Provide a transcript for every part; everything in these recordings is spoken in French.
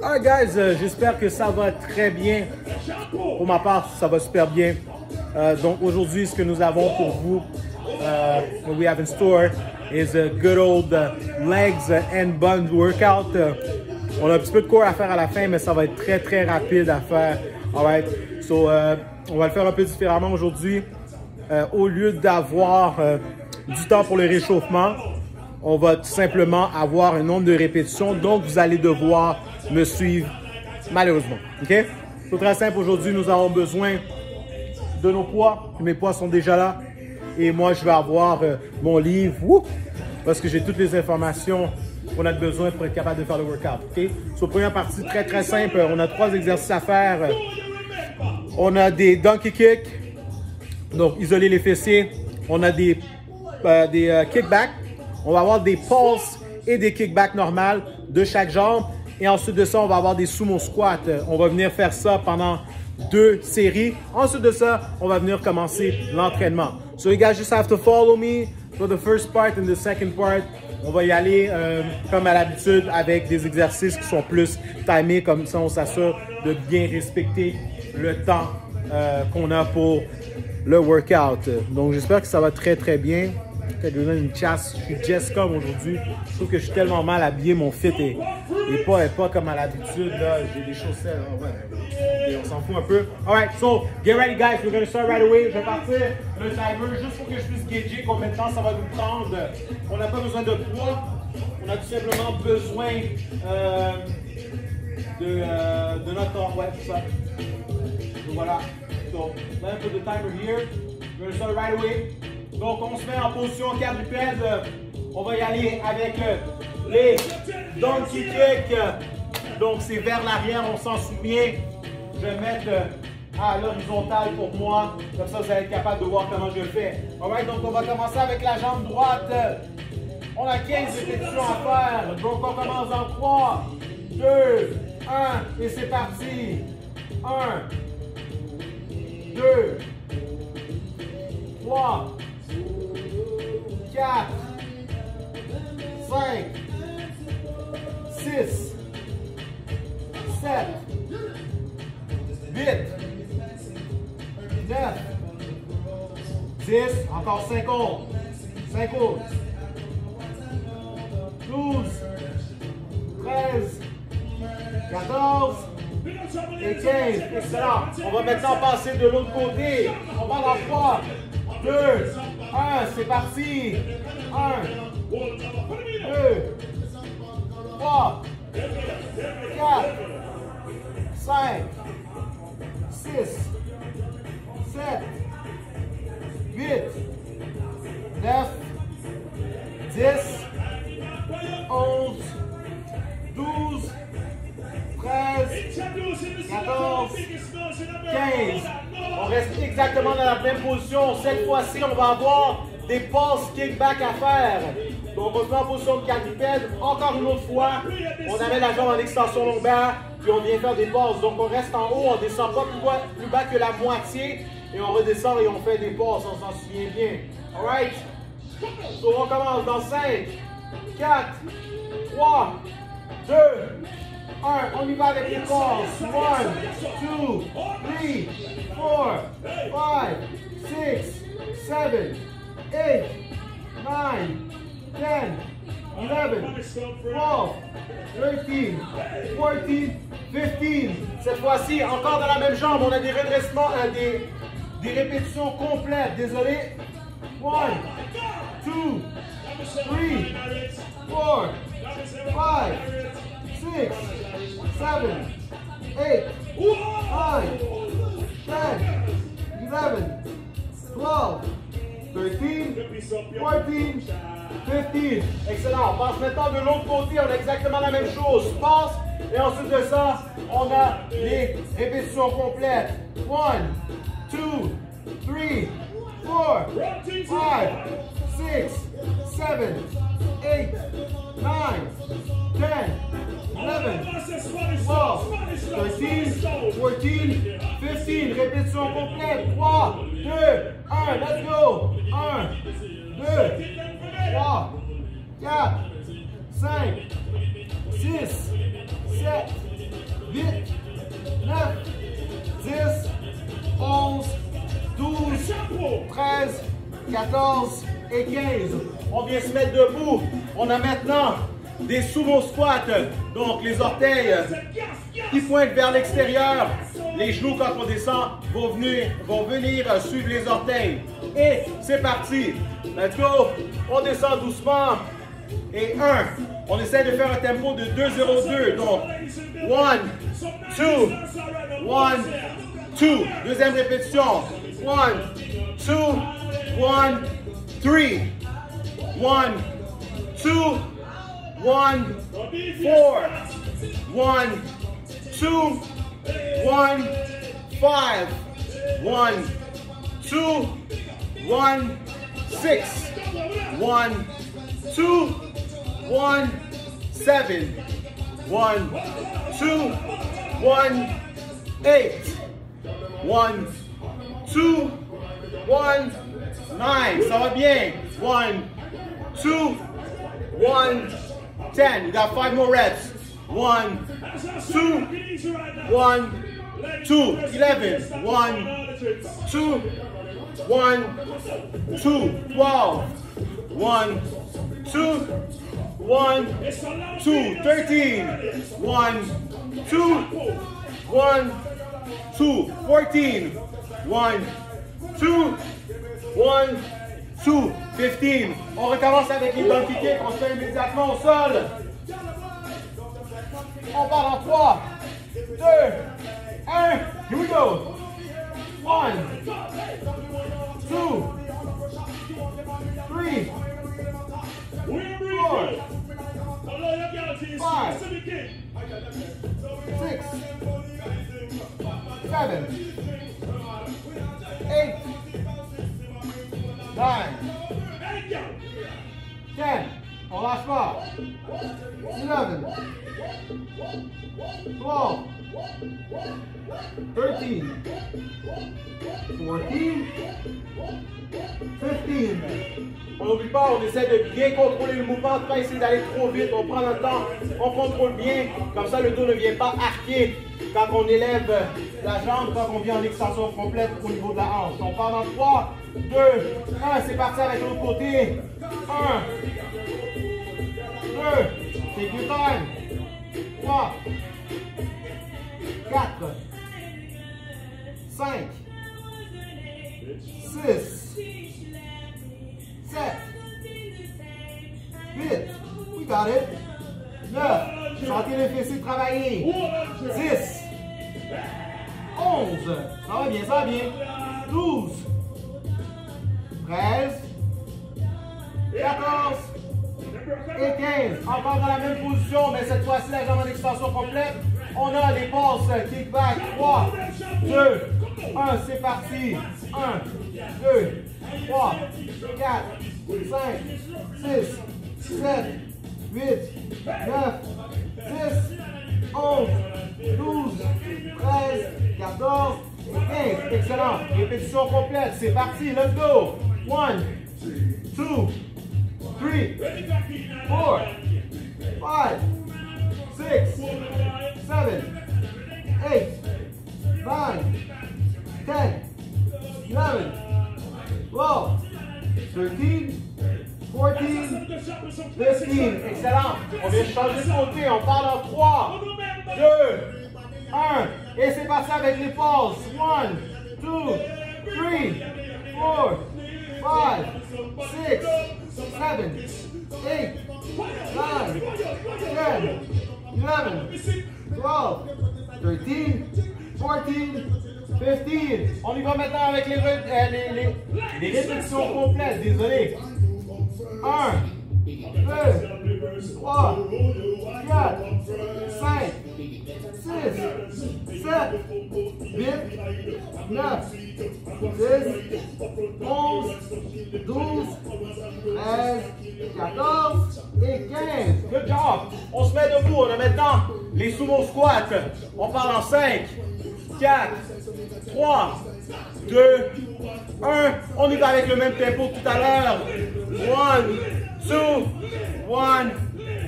Alright guys, j'espère que ça va très bien. Pour ma part, ça va super bien. Donc aujourd'hui, ce que nous avons pour vous, what we have in store is a good old legs and buns workout. On a un petit peu de core à faire à la fin, mais ça va être très rapide à faire. Alright, so on va le faire un peu différemment aujourd'hui. Au lieu d'avoir du temps pour le réchauffement, on va tout simplement avoir un nombre de répétitions. Donc vous allez devoir me suivre malheureusement. Ok? C'est très simple. Aujourd'hui, nous avons besoin de nos poids. Mes poids sont déjà là. Et moi, je vais avoir mon livre parce que j'ai toutes les informations qu'on a besoin pour être capable de faire le workout. Okay? Sur la première partie, très simple. On a 3 exercices à faire. On a des donkey kicks, donc isoler les fessiers. On a des kickbacks. On va avoir des pulses et des kickbacks normales de chaque jambe. Et ensuite de ça, on va avoir des sumo squats. On va venir faire ça pendant 2 séries. Ensuite de ça, on va venir commencer l'entraînement. So you guys just have to follow me for the first part and the second part. On va y aller comme à l'habitude avec des exercices qui sont plus timés. Comme ça, on s'assure de bien respecter le temps qu'on a pour le workout. Donc, j'espère que ça va très bien. Je te donne une chasse. Je suis Jessica aujourd'hui. Je trouve que je suis tellement mal habillé. Mon fit est pas comme à l'habitude. J'ai des chaussettes. Ouais. Et on s'en fout un peu. Alright, so get ready guys. We're going to start right away. Je vais partir le timer juste pour que je puisse gager combien de temps ça va nous prendre. On n'a pas besoin de poids. On a tout simplement besoin de notre temps. Ouais, tout ça. Donc voilà. So, let me put the timer here. We're going to start right away. Donc, on se met en position quadrupède. On va y aller avec les donkey kicks. Donc, c'est vers l'arrière, on s'en souvient. Je vais mettre à l'horizontale pour moi. Comme ça, vous allez être capable de voir comment je le fais. Alright, donc on va commencer avec la jambe droite. On a 15 répétitions à faire. Donc, on commence dans 3, 2, 1 et c'est parti. 1, 2, 3, 4, 5, 6, 7, 8, 9, 10, encore 5 autres, 12, 13, 14 et 15. Excellent. On va maintenant passer de l'autre côté. On va dans 3, 2, 1, c'est parti. 1, 2, 3, 4, 5, 6, 7, 8, 9, 10, 11, 12, 13, 14, 15. On reste exactement dans la même position. Cette fois-ci, on va avoir des pulse kickback à faire. Donc, on se met en position de quadrupède. Encore une autre fois, on amène la jambe en extension lombaire, puis on vient faire des pulses. Donc, on reste en haut, on ne descend pas plus bas que la moitié, et on redescend et on fait des pulses. On s'en souvient bien. Alright? Donc, on commence dans 5, 4, 3, 2, 1, on y va avec les pulses. 1, 2, 3, 4, 5, 6, 7, 8, 9, 10, 11, 12, 13, 14, 15. Cette fois-ci, encore dans la même jambe, on a des redressements, des répétitions complètes. Désolé. 1, 2, 3, 4, 5, 6, 7, 8, 9, 10, 11, 12, 13, 14, 15. Excellent. On passe maintenant de l'autre côté. On a exactement la même chose. Passe. Et ensuite de ça, on a les répétitions complètes. 1, 2, 3, 4, 5, 6, 7, 8, 9, 10, 11, 12, 13, 14, 15. Répétition complète. 3, 2, 1. Let's go. 1, 2, 3, 4, 5, 6, 7, 14 et 15. On vient se mettre debout. On a maintenant des sumo squats. Donc les orteils qui pointent vers l'extérieur. Les genoux, quand on descend, vont venir suivre les orteils. Et c'est parti. Let's go. On descend doucement. Et 1. On essaie de faire un tempo de 2-0-2. Donc 1, 2, 1, 2. Deuxième répétition. 1, 2, 1, 3. 1, 2, 1, 4. 1, 2, 1, 5. 1, 2, 1, 6. 1, 2, 1, 7. 1, 2, 1, 8. 1, 2, 1, 9. Ça va bien. 1, 2, 1, 10. We got 5 more reps. 1, 2, 1, 2, 11. 1, 2, 1, 2, 12. 1, 2, 1, 2, 13. 1, 2, 1, 2, 14. 1, 2, 1, 2, 15. On recommence avec les donkey kicks. On se fait immédiatement au sol. On part en 3, 2, 1. Here we go. 1, 2, 3, 4, 5, 6, 7, 8, 9, 10. On lâche pas. 11, 12, 13, 14, 15. On n'oublie pas, on essaie de bien contrôler le mouvement, pas essayer d'aller trop vite, on prend notre temps, on contrôle bien, comme ça le dos ne vient pas arquer quand on élève la jambe, quand on vient en extension complète au niveau de la hanche. On part dans 3, 2, 1, c'est parti avec l'autre côté. 1, 2, take your time. 3, 4, 5, 6, 7, 8, we got it. 9, sentez les fessiers travailler. 10, 11, ça va bien, ça va bien. 12, 13, 14 et 15. Encore dans la même position, mais cette fois-ci, la jambe en extension complète. On a les passes, kickback. 3, 2, 1, c'est parti. 1, 2, 3, 4, 5, 6, 7, 8, 9, 10, 11, 12, 13, 14 et 15. Excellent. Répétition complète. C'est parti. Let's go. 1, 2, 3, 4, 5, 6, 7, 8, 9, 10, 11, 12, 13, 14, 15. Excellent. On vient changer de côté. On part en 3, 2, 1. Et c'est parti avec les pauses. 1, 2, 3, 4, 5, 6, 7, 8, 9, 10, 11, 12, 13, 14, 15. On y va maintenant avec les répétitions complètes. Désolé. 1, 2, 3, 4, 5, 6, 7, 8, 9, 10, 11, 12, 13, 14 et 15. Good job. On se met debout. On a maintenant les sumo squats. On parle en 5, 4, 3, 2, 1. On y va avec le même tempo que tout à l'heure. 1, 2, 1,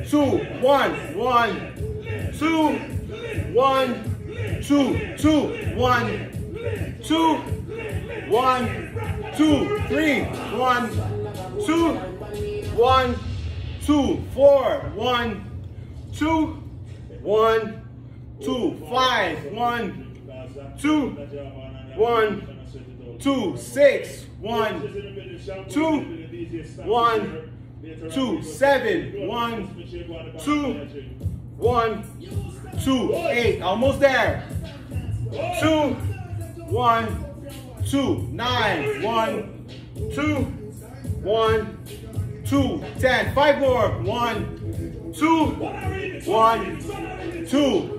2, 1, 1, 2, 1, 2, 2, 1, 2, 1, 2, 2, 3, 1, 2, 1, 2, 4, 1, 2, 1, 2, 5, 1, 2, 1, 2, 6, 1, 2, 1, 2, 7, 1, 2, 1, 2, 8, almost there. 2, 1, 2, 9, 1, 2, 1, 2, 10, 5 more. 1, 2, 1, 2,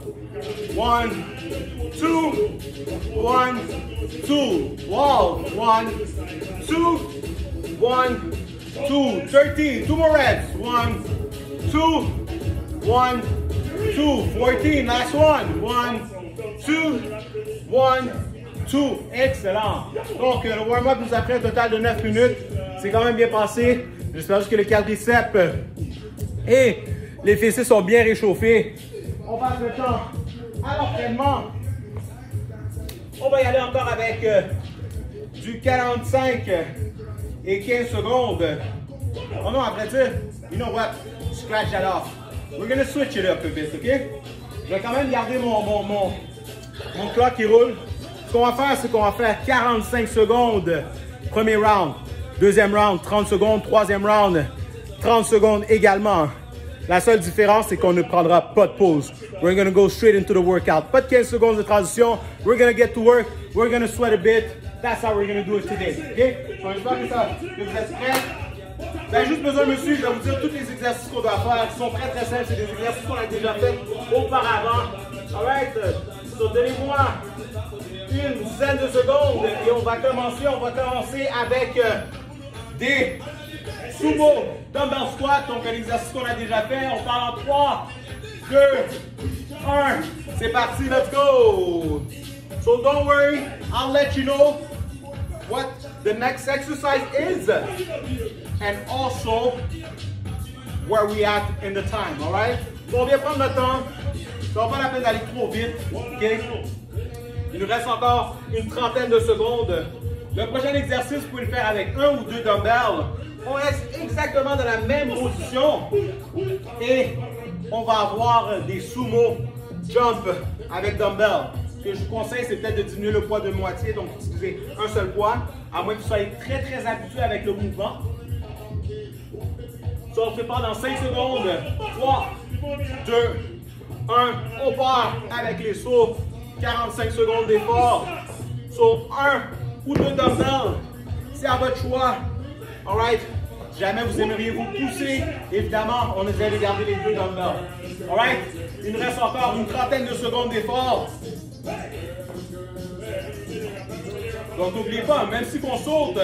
1, 2, 1, 2, wall, 1, 2, 1, 2, 13, 2 more reps. 1, 2, 1, 2, 14, last one. 1, 2, 1, 2, excellent. Donc, le warm-up nous a pris un total de 9 minutes. C'est quand même bien passé. J'espère juste que les quadriceps et les fessiers sont bien réchauffés. On passe maintenant à l'entraînement. On va y aller encore avec du 45 et 15 secondes. Oh non, à vrai dire, you know what? Scratch that off. We're gonna switch it up a bit, ok? Je vais quand même garder mon clock qui roule. Ce qu'on va faire, c'est qu'on va faire 45 secondes premier round. Deuxième round, 30 secondes. Troisième round, 30 secondes également. La seule différence, c'est qu'on ne prendra pas de pause. We're going to go straight into the workout. Pas de 15 secondes de transition. We're going to get to work. We're going to sweat a bit. That's how we're going to do it today. OK? Donc, j'espère que vous êtes prêts. Vous avez juste besoin de me suivre. Je vais vous dire tous les exercices qu'on doit faire. Ils sont très, très simples. C'est des exercices qu'on a déjà fait auparavant. All right? So, donnez-moi une dizaine de secondes et on va commencer avec des sumo dumbbell squat, donc un exercice qu'on a déjà fait. On part en 3, 2, 1. C'est parti, let's go. So don't worry, I'll let you know what the next exercise is and also where we at in the time, all right? So on vient prendre le temps. Ça va pas la peine d'aller trop vite, ok? Il nous reste encore une trentaine de secondes. Le prochain exercice, vous pouvez le faire avec 1 ou 2 dumbbells. On reste exactement dans la même position et on va avoir des sumo jump avec dumbbell. Ce que je vous conseille, c'est peut-être de diminuer le poids de moitié, donc utilisez un seul poids, à moins que vous soyez très très habitué avec le mouvement. Ça, on se prépare dans 5 secondes. 3, 2, 1. On part avec les sauts. 45 secondes d'effort. Sauf 1 ou 2 dumbbells. C'est à votre choix. Alright? Si jamais vous aimeriez vous pousser, évidemment, on essaie de garder les 2 dumbbells. Alright? Il nous reste encore une trentaine de secondes d'effort. Donc n'oubliez pas, même si on saute,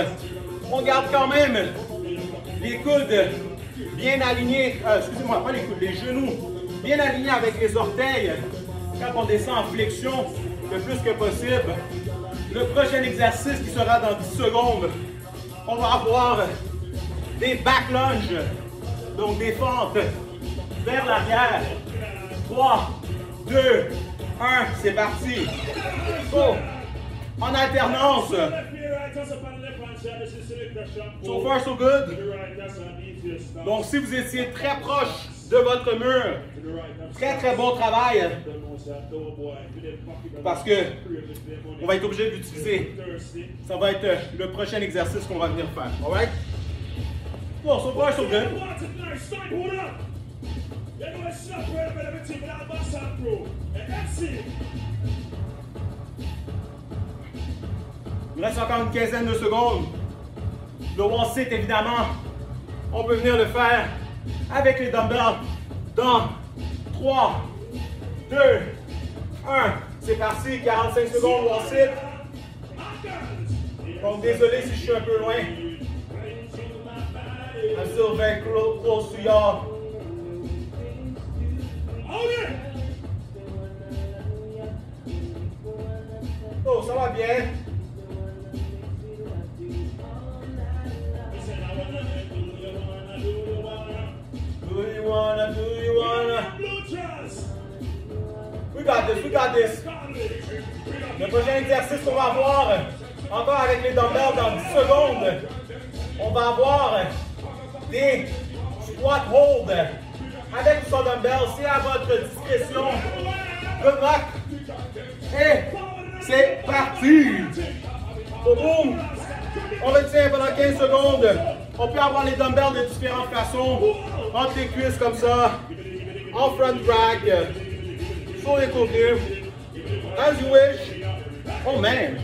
on garde quand même les coudes bien alignés. Excusez-moi, pas les coudes, les genoux bien alignés avec les orteils. Quand on descend en flexion le plus que possible. Le prochain exercice qui sera dans 10 secondes, on va avoir des back lunges, donc des fentes vers l'arrière. 3, 2, 1, c'est parti. So, en alternance. So far, so good. Donc, si vous étiez très proche de votre mur, très très bon travail. Parce que on va être obligé d'utiliser. Ça va être le prochain exercice qu'on va venir faire. Alright? Bon, so far, so good. Il reste encore une quinzaine de secondes. Le wall sit, évidemment, on peut venir le faire avec les dumbbells dans 3, 2, 1. C'est parti, 45 secondes, wall sit. Donc, désolé si je suis un peu loin. I'm still very close to y'all. Oh, ça va bien. Do you wanna? We got this. Le prochain exercice qu'on va avoir, Encore avec les dumbbells dans 10 secondes. On va avoir des squat hold avec ou sans dumbbell. C'est à votre discrétion. Good luck. Et c'est parti. Boum. On le tient pendant 15 secondes. On peut avoir les dumbbells de différentes façons. Entre les cuisses comme ça. En front drag. Sur les côtés. As you wish. Oh man.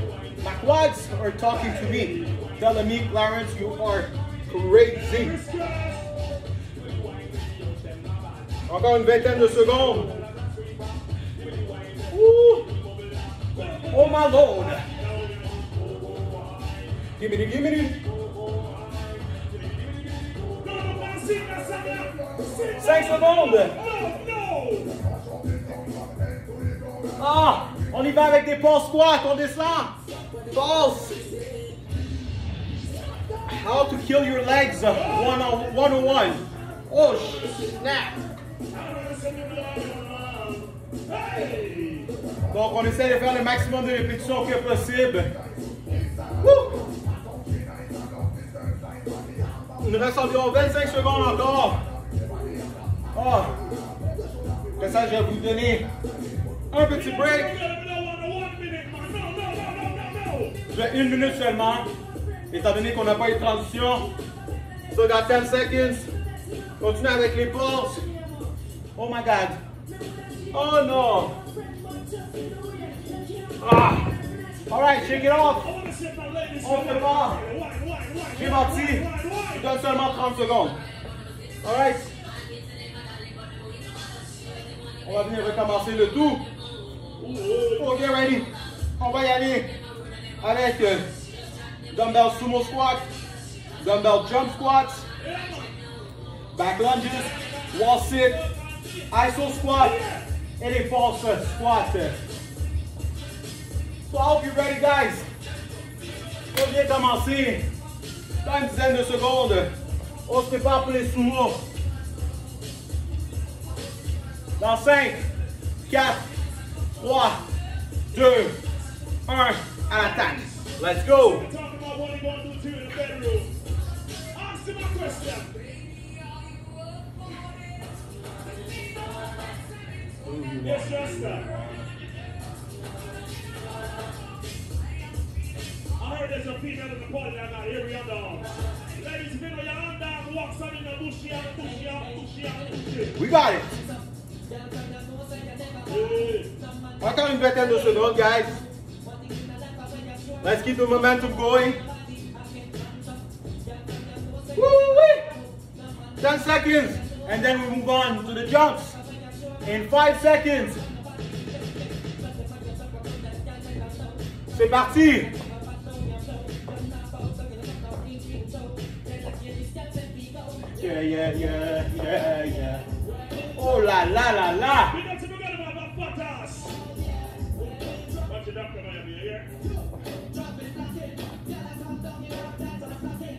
My quads are talking to me. Telling me, Clarence, you are crazy. Encore une vingtaine de secondes. Ooh. Oh my lord. Give me. 5 secondes. Ah, on y va avec des pulse squats, on descend. Pulse. How to kill your legs one-on-one. Oh, snap. Donc, on essaie de faire le maximum de répétitions que possible. Woo! Il nous reste environ 25 secondes encore. Oh. Après ça, je vais vous donner un petit break. Je vais 1 minute seulement, étant donné qu'on n'a pas eu de transition. So, got 10 seconds. Continue avec les pulses. Oh my God. Oh no. Ah. Alright, shake it off. On fait pas. J'ai menti. Je donne seulement 30 secondes. Alright. On va venir recommencer le tout. Oh, get ready. On va y aller avec dumbbell sumo squat, dumbbell jump squats, back lunges, wall sit, iso squat et les pulse squats. So I hope you're ready, guys. On vient commencer dans une dizaine de secondes. On se prépare pour les sumo. Dans 5, 4, 3, 2, 1, à l'attaque. Let's go! Yes, Justin. I heard there's a female in the party that got hairy underarms. Ladies, if you know your underarm walks on in the bushy out, bushy out, bushy out, bushy. We got it! Encore une vingtaine de secondes, guys. Let's keep the momentum going. Woo-wee! 10 seconds, and then we move on to the jumps. In 5 seconds. C'est parti! Yeah. Oh la la la la!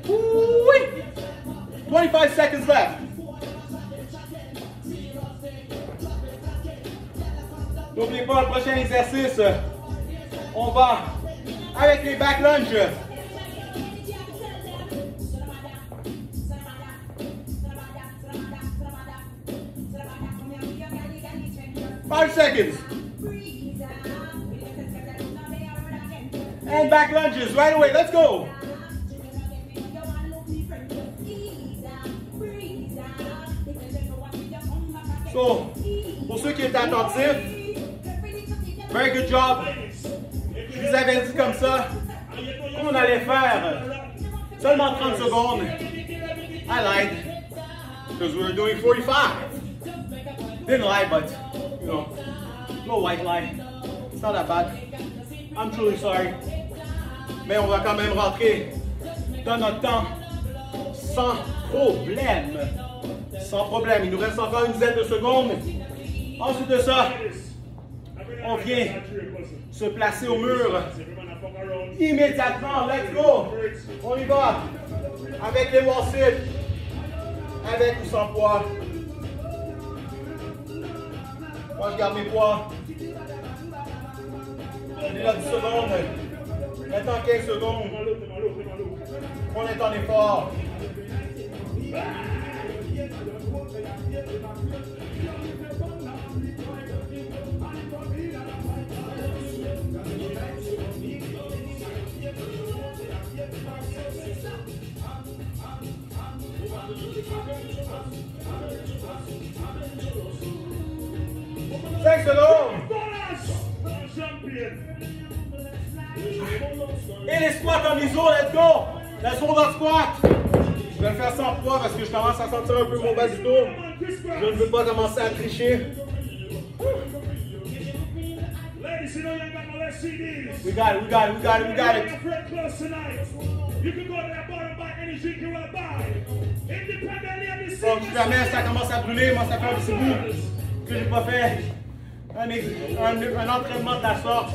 Woo-wee! 25 seconds left. N'oubliez pas le prochain exercice. On va avec les back lunges. 5 seconds. And back lunges right away. Let's go. So, pour ceux qui étaient attentifs, very good job. Je vous avais dit comme ça qu'on allait faire seulement 30 secondes. I lied because we were doing 45. Didn't lie, but you know, no white lie. It's not that bad. I'm truly sorry. Mais on va quand même rentrer dans notre temps sans problème. Sans problème. Il nous reste encore une dizaine de secondes. Ensuite de ça, on vient se placer au mur. Immédiatement, let's go. On y va. Avec les wall sit. Avec ou sans poids. Moi, je garde mes poids. On est là 10 secondes. Maintenant 15 secondes. On est en effort. Et les squats en iso, let's go! La shoulder squat. Je vais le faire sans poids parce que je commence à sentir un peu mon bas du dos. Je ne veux pas commencer à tricher. We got it, we got it, we got it, we got it. Bon, jamais ça commence à brûler, moi ça fait un petit bout que j'ai pas fait un entraînement de la sorte.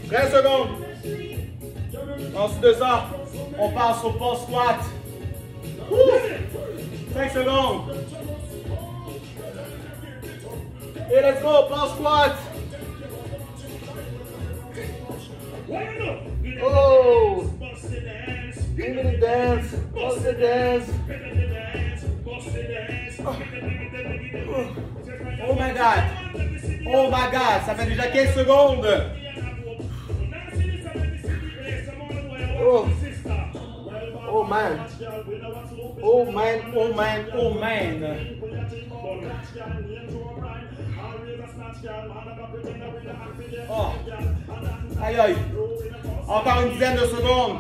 « 13 secondes. Ensuite de ça, on passe au pulse squat. 5 secondes. Et let's go, pulse squat. Oh! Give me the dance. Bust the dance. Oh my God. Oh my God. Ça fait déjà 15 secondes. Oh. Oh man. Oh man, oh man, oh man. Oh. Aïe aïe. Encore une dizaine de secondes.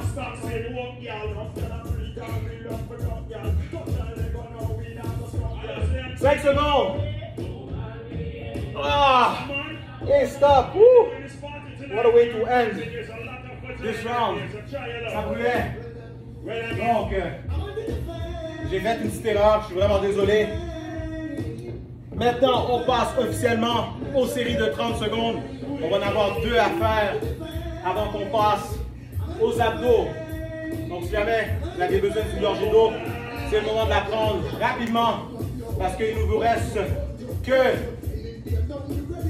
5 secondes. Ah. Hey, stop. Woo. What a way to end this round. Ça brûlait. Donc, j'ai fait une petite erreur. Je suis vraiment désolé. Maintenant, on passe officiellement aux séries de 30 secondes. On va en avoir 2 à faire avant qu'on passe aux abdos. Donc, si jamais vous avez besoin d'une gorgée d'eau, c'est le moment de la prendre rapidement parce qu'il ne vous reste que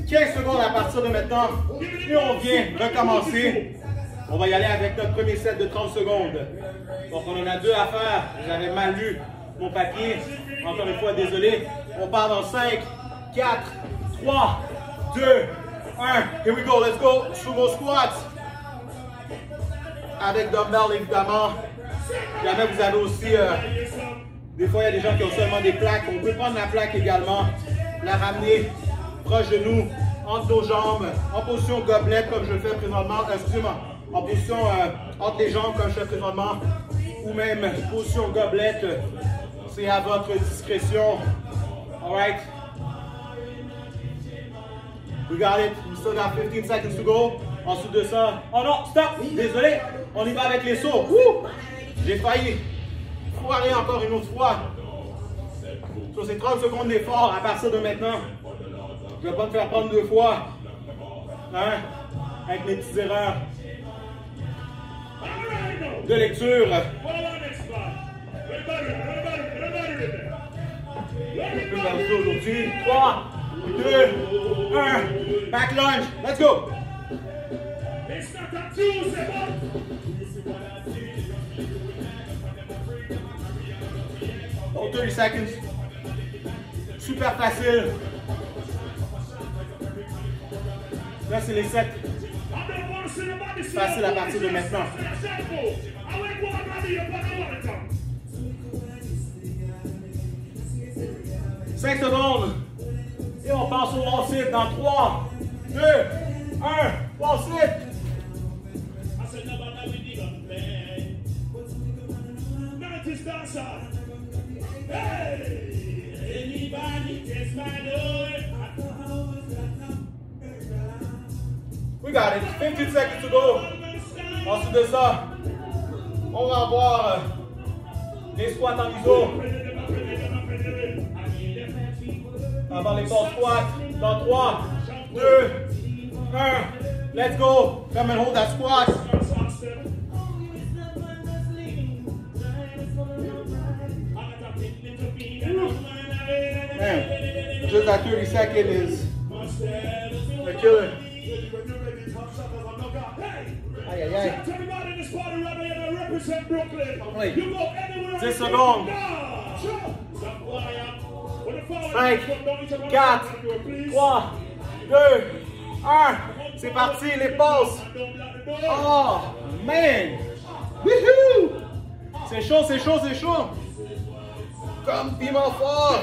15 secondes à partir de maintenant. Et on vient recommencer. On va y aller avec notre premier set de 30 secondes. Donc, on en a 2 à faire. J'avais mal lu mon papier. Encore une fois, désolé. On part dans 5, 4, 3, 2, 1. Here we go. Let's go. Sumo squats. Avec dumbbell, évidemment. Jamais vous avez aussi... des fois, il y a des gens qui ont seulement des plaques. On peut prendre la plaque également. La ramener proche de nous, entre nos jambes, en position gobelette, comme je le fais présentement. Excusez-moi. En position entre les jambes, comme je fais présentement. Ou même position gobelette. C'est à votre discrétion. Alright. We got it. We still got 15 seconds to go. Ensuite de ça. Oh non, stop! Désolé. On y va avec les sauts. J'ai failli foirer encore une autre fois. Sur ces 30 secondes d'effort à partir de maintenant. Je ne vais pas me faire prendre 2 fois. Hein? Avec mes petites erreurs de lecture. On peut faire ça aujourd'hui. 3, 2, 1. Back lunge. Let's go. 30 seconds. Super facile. Là, c'est les 7. Facile à partir de maintenant. 5 secondes. Et on passe au wall sit dans 3, 2, 1. Wall sit. We got it. 15 seconds to go. Ensuite de ça, on va avoir les squats en iso. Avant les pulse squats. Dans 3, 2, 1. Let's go. Come and hold that squat. Man, just that 30 seconds is Le killer. Aïe, aïe, aïe. Oui. 10 secondes. 5, 4, 3, 2, 1. C'est parti, les pauses. Oh, man. Woohoo! C'est chaud, c'est chaud, c'est chaud. Comme piment fort.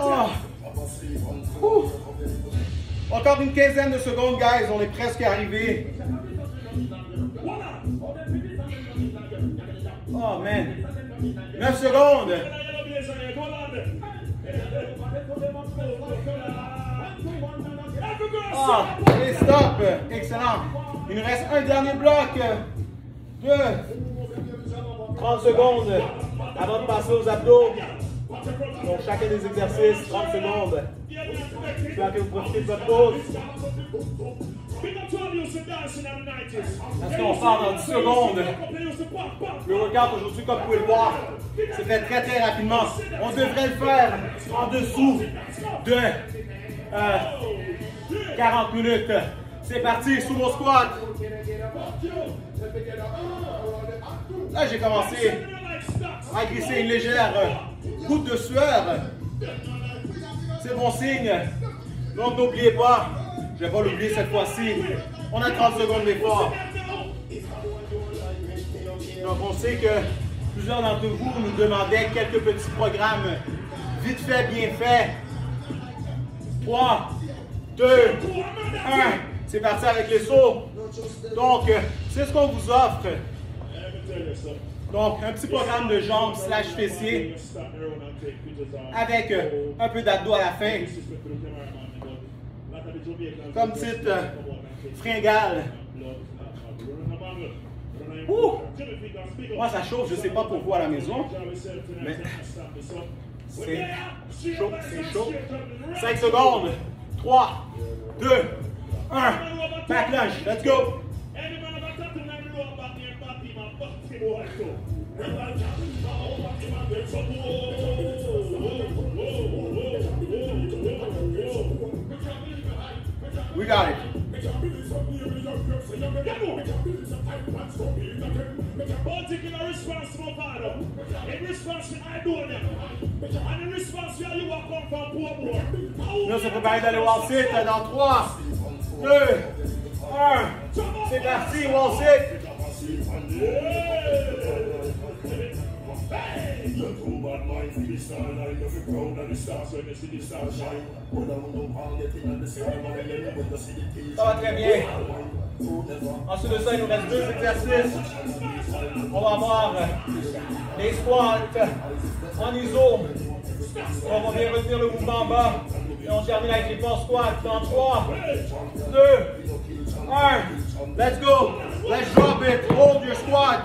Oh. Ouh. Encore une quinzaine de secondes, guys. On est presque arrivé. Oh, man. 9 secondes. Oh, et stop. Excellent. Il nous reste un dernier bloc. 2. 30 secondes avant de passer aux abdos. Donc, chacun des exercices, 30 secondes. J'espère que vous profitez de votre pause. Parce qu'on part dans 10 secondes. Le workout aujourd'hui, comme vous pouvez le voir, c'est fait très très rapidement. On devrait le faire en dessous de 40 minutes. C'est parti, sumo squat. Là, j'ai commencé à glisser une légère goutte de sueur. C'est bon signe. Donc, n'oubliez pas, je ne vais pas l'oublier cette fois-ci. On a 30 secondes d'effort. Donc, on sait que plusieurs d'entre vous nous demandaient quelques petits programmes vite fait, bien fait. 3, 2, 1. C'est parti avec les sauts. Donc, c'est ce qu'on vous offre. Donc, un petit programme de jambes / fessiers avec un peu d'abdos à la fin. Comme petite fringale. Ouh! Moi, ça chauffe, je ne sais pas pour vous à la maison, mais c'est chaud, c'est chaud. 5 secondes. 3, 2, 1. Back lunge, let's go! We got it. Particular response to my father. In response to Idonia. And in response to you are come from Poor. Nous, on s'est préparé d'aller wall sit dans 3, 2, 1. C'est parti, wall sit. Ça va très bien. Ensuite de ça, il nous reste 2 exercices. On va avoir les squats en iso. On va bien retenir le mouvement en bas. Et on termine avec les force squats dans 3, 2, 1. Let's go. Let's drop it. Hold your squat.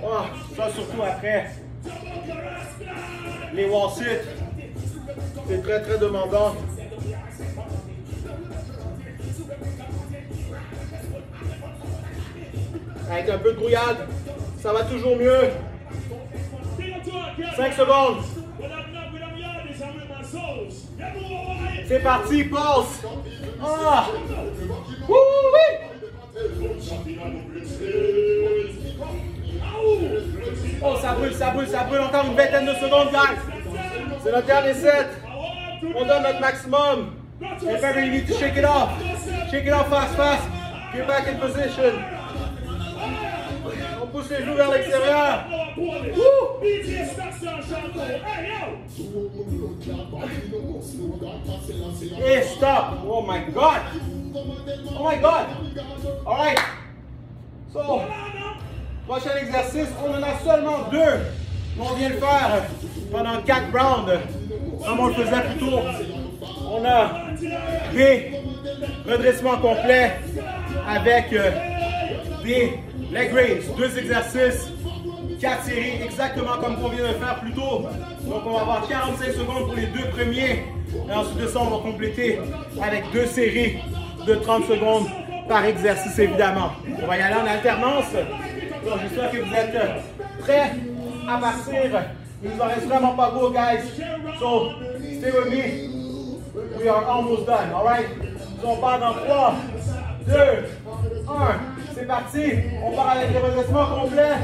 Oh, ça surtout après les wall sit. C'est très très demandant. Avec un peu de brouillade, ça va toujours mieux. 5 secondes. C'est parti, pause. Ah. Oui. Oh, ça brûle, ça brûle, ça brûle. Encore une vingtaine de secondes, guys. C'est notre dernier set. On donne notre maximum. If ever you need to shake it off. Shake it off fast, fast. Get back in position. On pousse les genoux vers l'extérieur. Et stop. Oh my God. Oh my God. All right. So, prochain exercice, on en a seulement 2. On vient le faire pendant 4 rounds. Comme on le faisait plus tôt. On a des redressements complets avec des leg raises. 2 exercices, 4 séries, exactement comme on vient de faire plus tôt. Donc on va avoir 45 secondes pour les 2 premiers. Et ensuite de ça, on va compléter avec 2 séries de 30 secondes par exercice, évidemment. On va y aller en alternance. Donc j'espère que vous êtes prêts à partir Il nous en reste vraiment pas beaucoup, guys. So, stay with me. We are almost done, alright? So, on part dans 3, 2, 1. C'est parti. On part avec le redressement complet.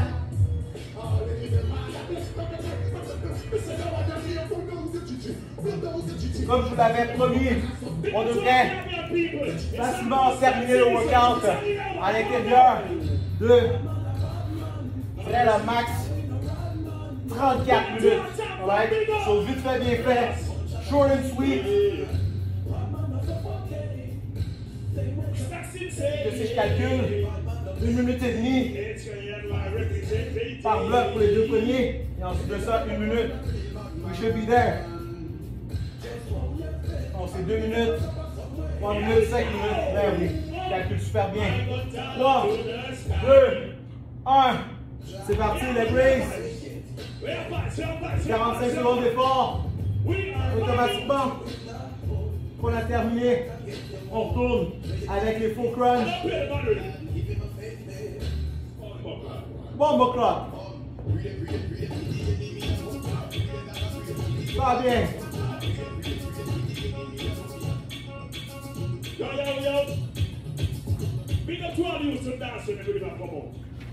Comme je vous l'avais promis, on devrait facilement terminer le workout à l'intérieur de la max 34 minutes. Alright? So, vite fait, bien fait. Short and sweet. Que si je calcule, 1 minute et demie par bloc pour les 2 premiers. Et ensuite de ça, 1 minute. We should be there. Bon, c'est 2 minutes. 3 minutes, 5 minutes. Ben oui, je calcule super bien. 3, 2, 1. C'est parti, les raise. 45 secondes d'effort. Automatiquement, qu'on a terminé, on retourne avec les full crunch. Bomb clock. Pas bien.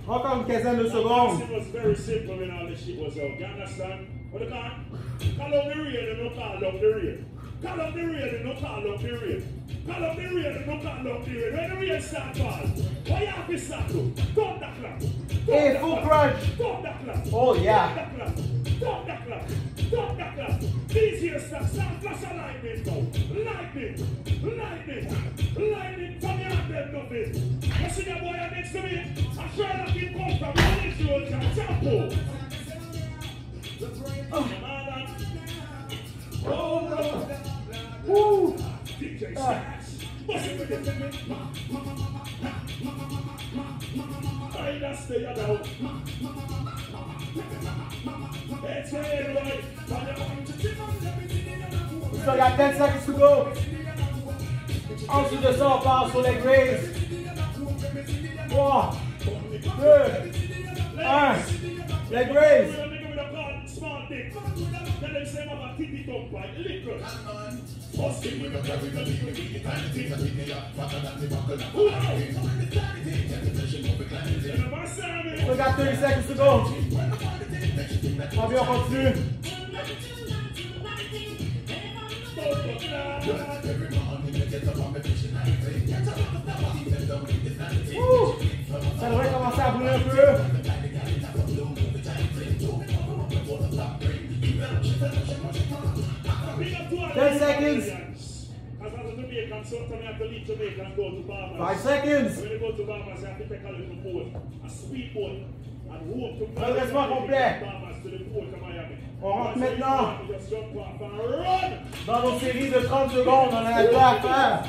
Encore une quinzaine de secondes. Call up the real and no call up the real. Call up the real and no call up the real. Call up the real and no call up the real. When the real start fall, what you have to start to? Stop that clock. Hey, full crunch. Stop that clock. Oh yeah. Stop that clock. Stop that clock. Stop that clock. These here start flash of lightning now. Lightning. Lightning. Lightning from your hand them nothing. You see the boy next to me? I'm trying to keep come from one issue and shampoo. Woo. DJ We still got 10 seconds to go. Ensuite de ça, on part sur les raise. 3, 2, 1. Leg raise. We got 30 seconds to go. On continue. Ça devrait commencer à brûler un peu. 10 seconds. 5 seconds. Redressement complet. On rentre maintenant dans nos séries de 30 secondes. On a un peu à faire.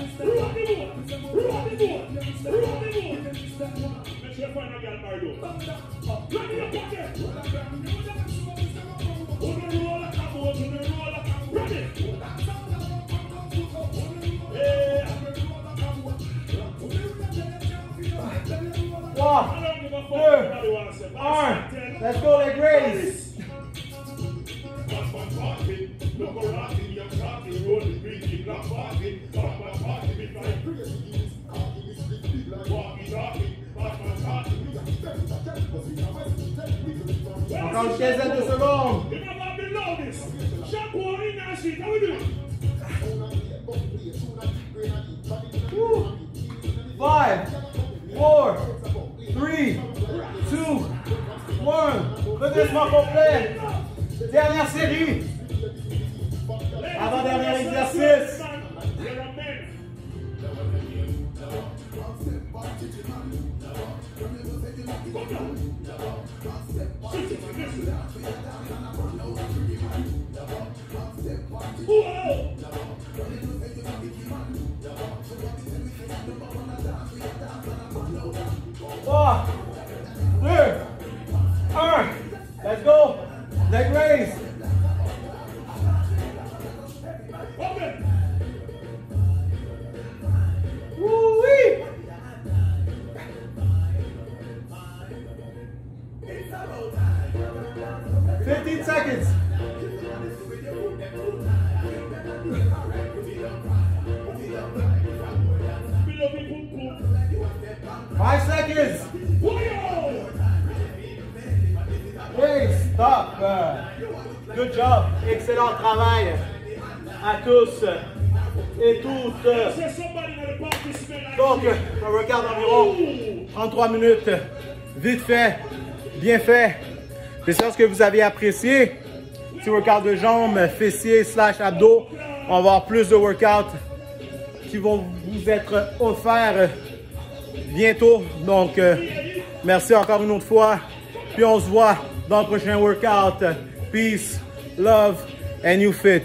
One, 2, 1. Let's go, leg raise. Encore une quinzaine de secondes. 5, 4, 3, 2, 1. Redressement complet. Dernière série. Avant-dernier exercice. One, 2, 1. Let's go. Leg raise. Woo-wee. It's 15 seconds. Five seconds. Hey, stop. Good job. Excellent travail à tous et toutes. Donc, on regarde environ 33 minutes. Vite fait, bien fait. J'espère que vous avez apprécié. Petit workout de jambes, fessiers / abdos. On va avoir plus de workouts qui vont vous être offerts bientôt. Donc, merci encore une autre fois. Puis on se voit dans le prochain workout. Peace, love, and you fit.